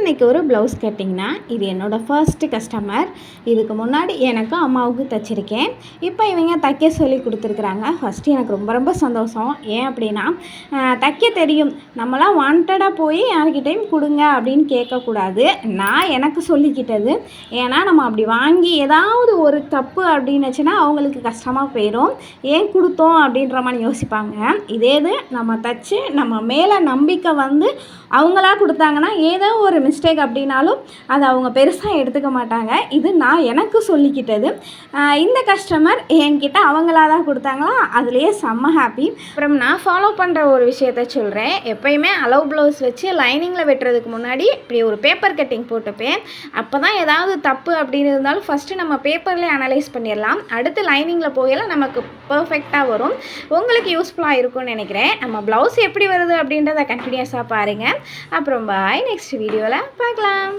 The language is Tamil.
இன்றைக்கி ஒரு ப்ளவுஸ் கட்டிங்னா இது என்னோடய ஃபர்ஸ்ட்டு கஸ்டமர். இதுக்கு முன்னாடி எனக்கும் அம்மாவுக்கும் தைச்சிருக்கேன். இப்போ இவங்க தைக்க சொல்லி கொடுத்துருக்குறாங்க. ஃபஸ்ட்டு எனக்கு ரொம்ப ரொம்ப சந்தோஷம். ஏன் அப்படின்னா தைக்க தெரியும், நம்மளாம் வாண்டடாக போய் யார்கிட்டையும் கொடுங்க அப்படின்னு கேட்கக்கூடாது. நான் எனக்கு சொல்லிக்கிட்டது. ஏன்னா நம்ம அப்படி வாங்கி ஏதாவது ஒரு தப்பு அப்படின்னுச்சுன்னா அவங்களுக்கு கஷ்டமாக போயிடும். ஏன் கொடுத்தோம் அப்படின்ற மாதிரி யோசிப்பாங்க. இதே இது நம்ம தைச்சி நம்ம மேலே நம்பிக்கை வந்து அவங்களா கொடுத்தாங்கன்னா ஏதோ ஒரு மிஸ்டேக் அப்படின்னாலும் அதை அவங்க பெருசாக எடுத்துக்க மாட்டாங்க. இது நான் எனக்கு சொல்லிக்கிட்டது. இந்த கஸ்டமர் என்கிட்ட அவங்களா தான் கொடுத்தாங்களா, அதுலேயே செம்ம ஹாப்பி. அப்புறம் நான் ஃபாலோ பண்ணுற ஒரு விஷயத்த சொல்கிறேன். எப்போயுமே அளவு ப்ளவுஸ் வச்சு லைனிங்கில் வெட்டுறதுக்கு முன்னாடி இப்படி ஒரு பேப்பர் கட்டிங் போட்டுப்பேன். அப்போ தான் ஏதாவது தப்பு அப்படின்னு இருந்தாலும் ஃபஸ்ட்டு நம்ம பேப்பர்லேயே அனலைஸ் பண்ணிடலாம். அடுத்து லைனிங்கில் போகல நமக்கு பர்ஃபெக்டாக வரும். உங்களுக்கு யூஸ்ஃபுல்லாக இருக்கும்னு நினைக்கிறேன். நம்ம ப்ளவுஸ் எப்படி வருது அப்படின்றத கண்டினியூஸாக பாருங்கள். அப்புறம் பாய், நெக்ஸ்ட் வீடியோவில் பார்க்கலாம்.